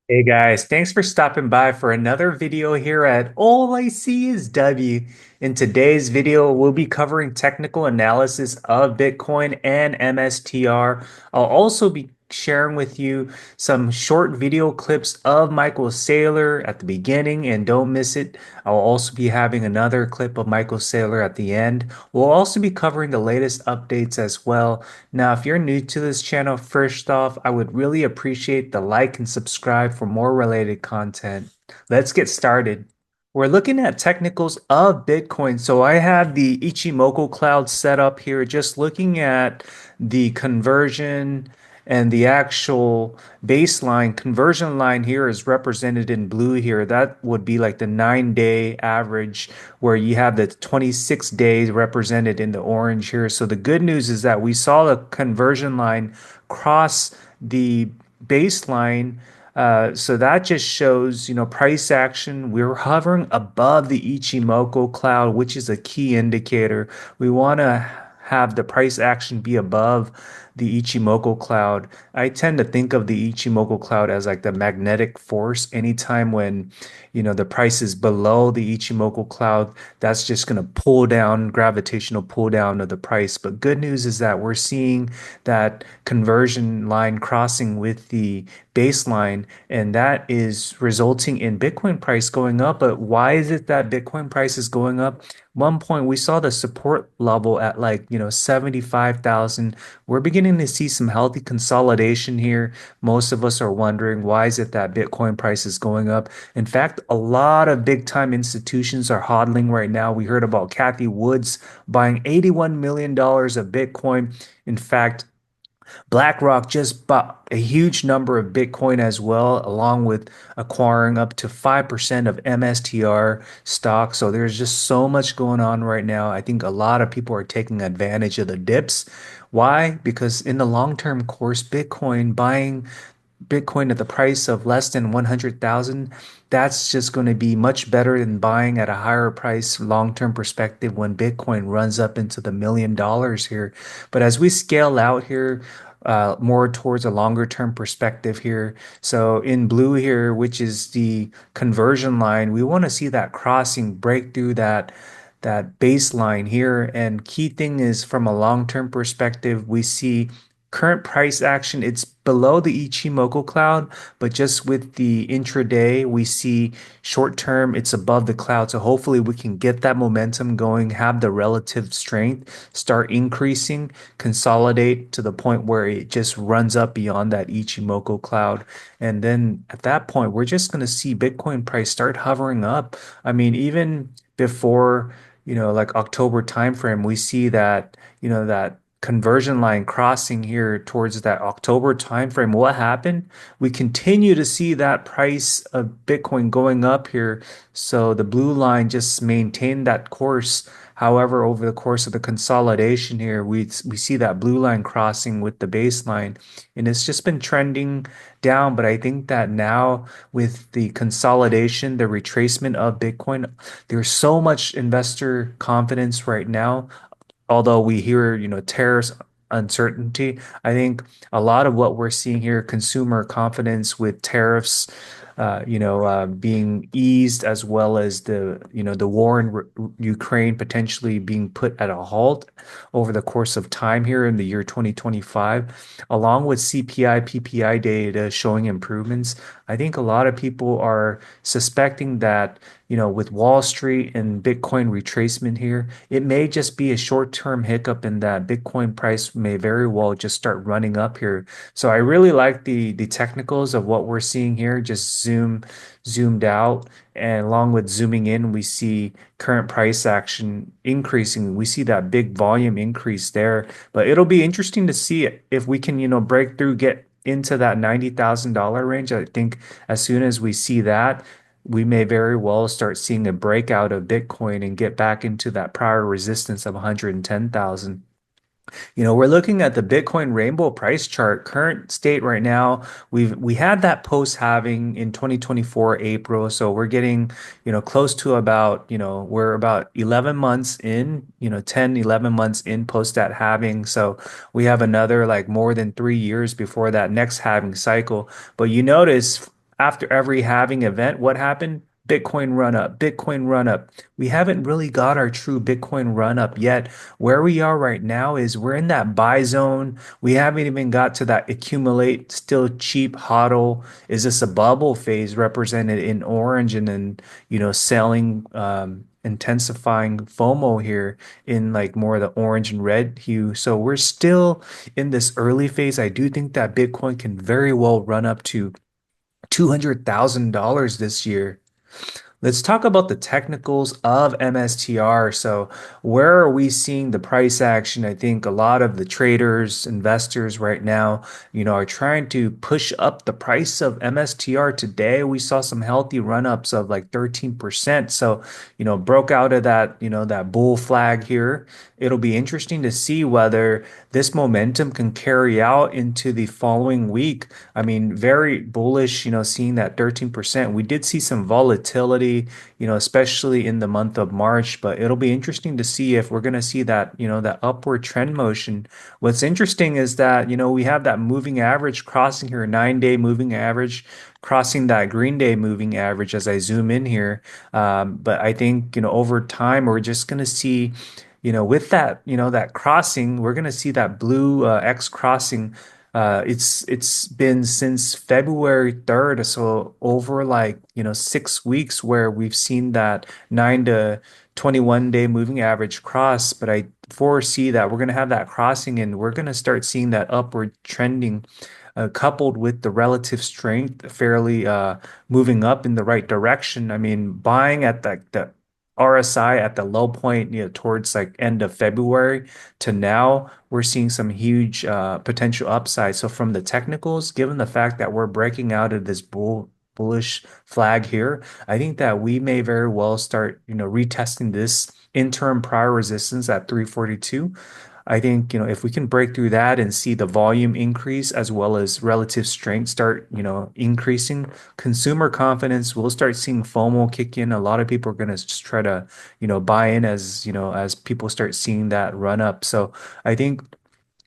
Hey guys, thanks for stopping by for another video here at All I See is W. In today's video, we'll be covering technical analysis of Bitcoin and MSTR. I'll also be sharing with you some short video clips of Michael Saylor at the beginning, and don't miss it. I'll also be having another clip of Michael Saylor at the end. We'll also be covering the latest updates as well. Now, if you're new to this channel, first off, I would really appreciate the like and subscribe for more related content. Let's get started. We're looking at technicals of Bitcoin. So I have the Ichimoku cloud set up here, just looking at the conversion and the actual baseline conversion line here is represented in blue here. That would be like the 9-day average, where you have the 26 days represented in the orange here. So the good news is that we saw the conversion line cross the baseline. So that just shows, price action. We're hovering above the Ichimoku cloud, which is a key indicator. We want to have the price action be above the Ichimoku cloud. I tend to think of the Ichimoku cloud as like the magnetic force. Anytime when, the price is below the Ichimoku cloud, that's just going to pull down, gravitational pull down of the price. But good news is that we're seeing that conversion line crossing with the baseline, and that is resulting in Bitcoin price going up. But why is it that Bitcoin price is going up? One point we saw the support level at like 75,000. We're beginning to see some healthy consolidation here. Most of us are wondering, why is it that Bitcoin price is going up? In fact, a lot of big time institutions are hodling right now. We heard about Kathy Woods buying $81 million of Bitcoin. In fact, BlackRock just bought a huge number of Bitcoin as well, along with acquiring up to 5% of MSTR stock. So there's just so much going on right now. I think a lot of people are taking advantage of the dips. Why? Because in the long-term course, buying Bitcoin at the price of less than 100,000, that's just going to be much better than buying at a higher price long-term perspective when Bitcoin runs up into the $1 million here. But as we scale out here, more towards a longer term perspective here. So in blue here, which is the conversion line, we want to see that crossing break through that baseline here. And key thing is from a long-term perspective, we see current price action, it's below the Ichimoku cloud, but just with the intraday, we see short term, it's above the cloud. So hopefully we can get that momentum going, have the relative strength, start increasing, consolidate to the point where it just runs up beyond that Ichimoku cloud. And then at that point, we're just going to see Bitcoin price start hovering up. I mean, even before, like October timeframe, we see that, that conversion line crossing here towards that October timeframe. What happened? We continue to see that price of Bitcoin going up here. So the blue line just maintained that course. However, over the course of the consolidation here, we see that blue line crossing with the baseline, and it's just been trending down. But I think that now with the consolidation, the retracement of Bitcoin, there's so much investor confidence right now, although we hear, tariffs uncertainty. I think a lot of what we're seeing here, consumer confidence with tariffs, being eased, as well as the war in Ukraine potentially being put at a halt over the course of time here in the year 2025, along with CPI, PPI data showing improvements. I think a lot of people are suspecting that, with Wall Street and Bitcoin retracement here, it may just be a short-term hiccup in that Bitcoin price may very well just start running up here. So I really like the technicals of what we're seeing here, just zoomed out, and along with zooming in, we see current price action increasing. We see that big volume increase there, but it'll be interesting to see if we can, break through, get into that $90,000 range. I think as soon as we see that, we may very well start seeing a breakout of Bitcoin and get back into that prior resistance of 110,000. We're looking at the Bitcoin rainbow price chart. Current state right now, we had that post halving in 2024 April, so we're getting, close to about, we're about 11 months in, 10, 11 months in post that halving. So we have another like more than 3 years before that next halving cycle. But you notice after every halving event, what happened? Bitcoin run up, Bitcoin run up. We haven't really got our true Bitcoin run up yet. Where we are right now is we're in that buy zone. We haven't even got to that accumulate, still cheap hodl. Is this a bubble phase represented in orange and then, selling, intensifying FOMO here in like more of the orange and red hue. So we're still in this early phase. I do think that Bitcoin can very well run up to $200,000 this year. Let's talk about the technicals of MSTR. So, where are we seeing the price action? I think a lot of the traders, investors right now, are trying to push up the price of MSTR today. We saw some healthy run-ups of like 13%. So, broke out of that, that bull flag here. It'll be interesting to see whether this momentum can carry out into the following week. I mean, very bullish, seeing that 13%. We did see some volatility, especially in the month of March, but it'll be interesting to see if we're going to see that, that upward trend motion. What's interesting is that, we have that moving average crossing here, 9-day moving average crossing that green day moving average as I zoom in here. But I think, over time, we're just going to see, with that, that crossing, we're going to see that blue X crossing. It's been since February 3rd, so over like, 6 weeks where we've seen that 9 to 21 day moving average cross. But I foresee that we're going to have that crossing and we're going to start seeing that upward trending coupled with the relative strength fairly moving up in the right direction. I mean, buying at the RSI at the low point, towards like end of February to now, we're seeing some huge potential upside. So from the technicals, given the fact that we're breaking out of this bullish flag here, I think that we may very well start, retesting this interim prior resistance at 342. I think, if we can break through that and see the volume increase as well as relative strength start, increasing, consumer confidence, we'll start seeing FOMO kick in. A lot of people are going to just try to, buy in as, as people start seeing that run up. So I think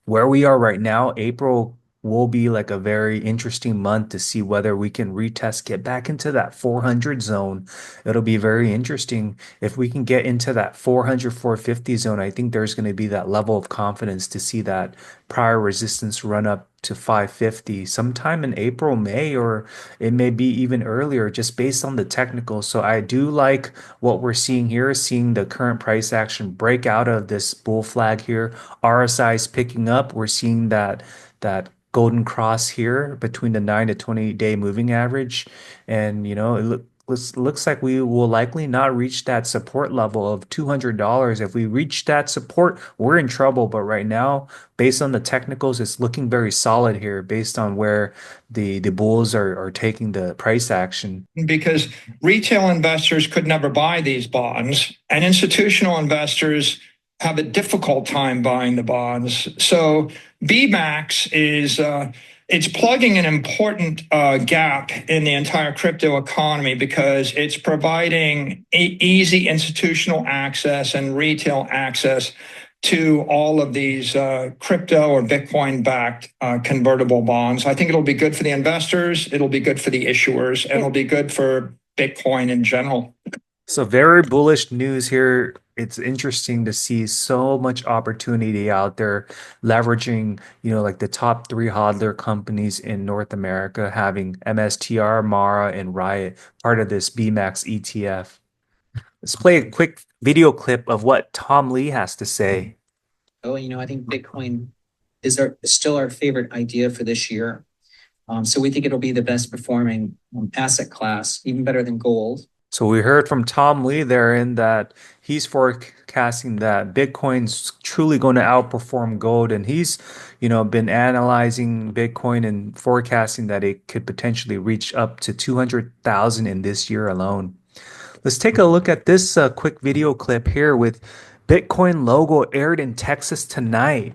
where we are right now, April will be like a very interesting month to see whether we can retest, get back into that 400 zone. It'll be very interesting. If we can get into that 400, 450 zone, I think there's going to be that level of confidence to see that prior resistance run up to 550 sometime in April, May, or it may be even earlier just based on the technicals. So I do like what we're seeing here, seeing the current price action break out of this bull flag here. RSI is picking up. We're seeing that golden cross here between the 9 to 20 day moving average. And looks like we will likely not reach that support level of $200. If we reach that support, we're in trouble. But right now, based on the technicals, it's looking very solid here based on where the bulls are taking the price action. Because retail investors could never buy these bonds, and institutional investors have a difficult time buying the bonds. So BMAX is it's plugging an important gap in the entire crypto economy because it's providing easy institutional access and retail access to all of these crypto or Bitcoin-backed convertible bonds. I think it'll be good for the investors, it'll be good for the issuers, and it'll be good for Bitcoin in general. So very bullish news here. It's interesting to see so much opportunity out there leveraging, like the top three hodler companies in North America having MSTR, Mara, and RIOT, part of this BMAX ETF. Let's play a quick video clip of what Tom Lee has to say. Oh, I think Bitcoin is still our favorite idea for this year. So we think it'll be the best performing asset class, even better than gold. So we heard from Tom Lee there in that he's forecasting that Bitcoin's truly going to outperform gold, and he's, been analyzing Bitcoin and forecasting that it could potentially reach up to 200,000 in this year alone. Let's take a look at this quick video clip here with Bitcoin logo aired in Texas tonight.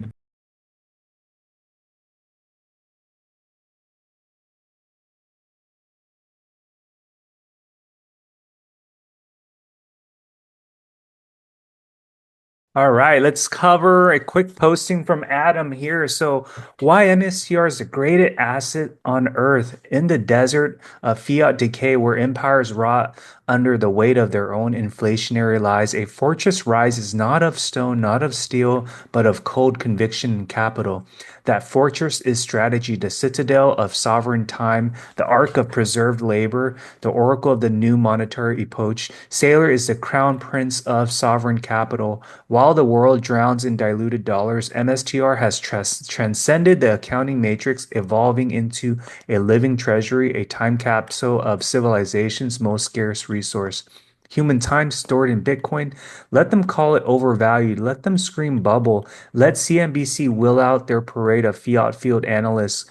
All right, let's cover a quick posting from Adam here. So, why MSTR is the greatest asset on earth in the desert of fiat decay where empires rot under the weight of their own inflationary lies. A fortress rises not of stone, not of steel, but of cold conviction and capital. That fortress is strategy, the citadel of sovereign time, the ark of preserved labor, the oracle of the new monetary epoch. Saylor is the crown prince of sovereign capital. While the world drowns in diluted dollars, MSTR has transcended the accounting matrix, evolving into a living treasury, a time capsule of civilization's most scarce resource. Human time stored in Bitcoin. Let them call it overvalued. Let them scream bubble. Let CNBC will out their parade of fiat field analysts.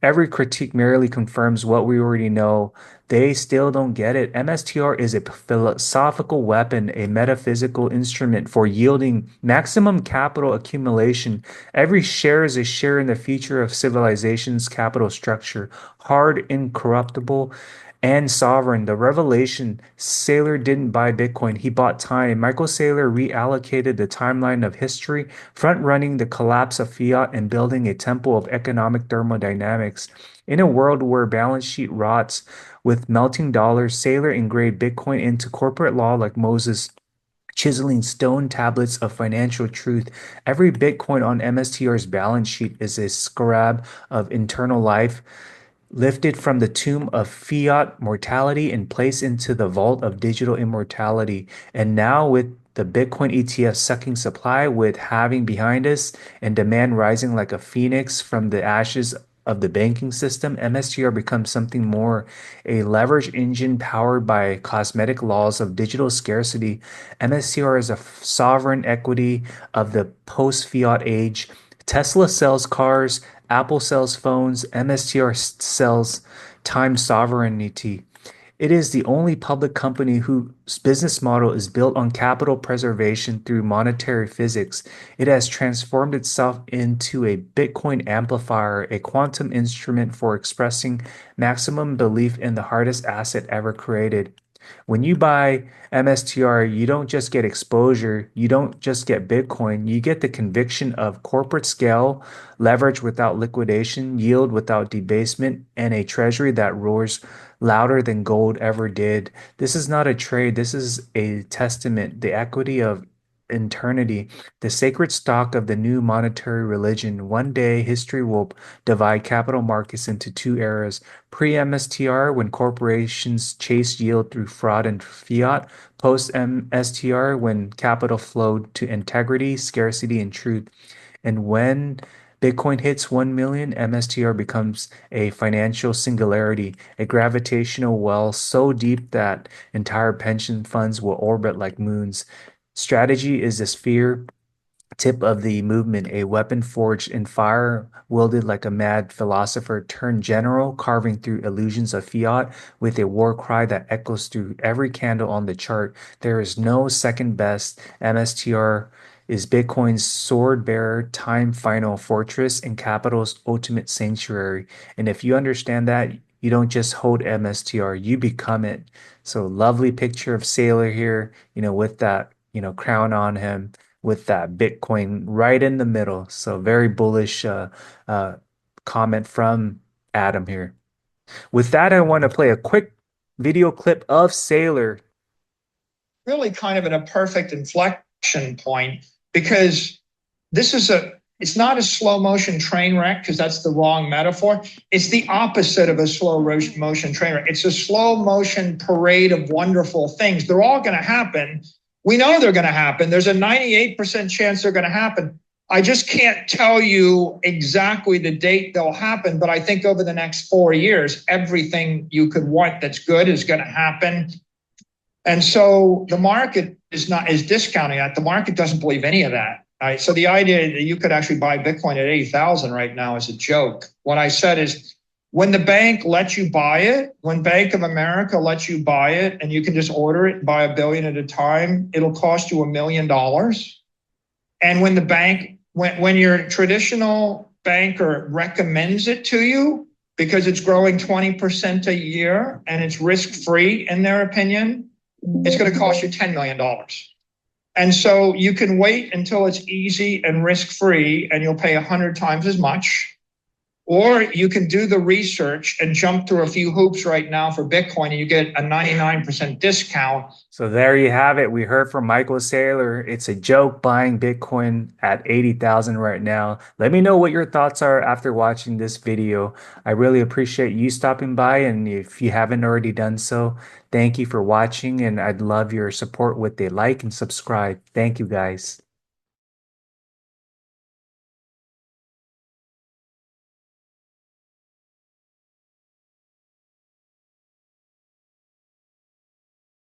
Every critique merely confirms what we already know. They still don't get it. MSTR is a philosophical weapon, a metaphysical instrument for yielding maximum capital accumulation. Every share is a share in the future of civilization's capital structure, hard, incorruptible, and sovereign. The revelation Saylor didn't buy Bitcoin, he bought time. Michael Saylor reallocated the timeline of history, front running the collapse of fiat and building a temple of economic thermodynamics. In a world where balance sheet rots with melting dollars, Saylor engraved Bitcoin into corporate law like Moses, chiseling stone tablets of financial truth. Every Bitcoin on MSTR's balance sheet is a scarab of internal life, lifted from the tomb of fiat mortality and placed into the vault of digital immortality. And now, with the Bitcoin ETF sucking supply, with halving behind us and demand rising like a phoenix from the ashes of the banking system, MSTR becomes something more, a leverage engine powered by cosmetic laws of digital scarcity. MSTR is a sovereign equity of the post fiat age. Tesla sells cars, Apple sells phones, MSTR sells time sovereignty. It is the only public company whose business model is built on capital preservation through monetary physics. It has transformed itself into a Bitcoin amplifier, a quantum instrument for expressing maximum belief in the hardest asset ever created. When you buy MSTR, you don't just get exposure, you don't just get Bitcoin, you get the conviction of corporate scale, leverage without liquidation, yield without debasement, and a treasury that roars louder than gold ever did. This is not a trade, this is a testament, the equity of eternity, the sacred stock of the new monetary religion. One day, history will divide capital markets into two eras: pre-MSTR, when corporations chased yield through fraud and fiat; post-MSTR, when capital flowed to integrity, scarcity, and truth. And when Bitcoin hits 1 million, MSTR becomes a financial singularity, a gravitational well so deep that entire pension funds will orbit like moons. Strategy is the sphere tip of the movement, a weapon forged in fire, wielded like a mad philosopher turned general, carving through illusions of fiat with a war cry that echoes through every candle on the chart. There is no second best. MSTR is Bitcoin's sword bearer, time final fortress, and capital's ultimate sanctuary. And if you understand that, you don't just hold MSTR, you become it. So lovely picture of Saylor here, with that, crown on him, with that Bitcoin right in the middle. So very bullish uh, comment from Adam here. With that, I want to play a quick video clip of Saylor. Really kind of in a perfect inflection point, because it's not a slow motion train wreck, because that's the wrong metaphor. It's the opposite of a slow motion train wreck. It's a slow motion parade of wonderful things. They're all going to happen. We know they're going to happen. There's a 98% chance they're going to happen. I just can't tell you exactly the date they'll happen, but I think over the next 4 years, everything you could want that's good is going to happen. And so the market is discounting that. The market doesn't believe any of that. Right? So the idea that you could actually buy Bitcoin at 80,000 right now is a joke. What I said is, when the bank lets you buy it, when Bank of America lets you buy it, and you can just order it and buy $1 billion at a time, it'll cost you $1 million. And when your traditional banker recommends it to you because it's growing 20% a year and it's risk-free in their opinion, it's going to cost you $10 million. And so you can wait until it's easy and risk-free and you'll pay 100 times as much. Or you can do the research and jump through a few hoops right now for Bitcoin and you get a 99% discount. So there you have it. We heard from Michael Saylor. It's a joke buying Bitcoin at 80,000 right now. Let me know what your thoughts are after watching this video. I really appreciate you stopping by, and if you haven't already done so, thank you for watching, and I'd love your support with a like and subscribe. Thank you guys.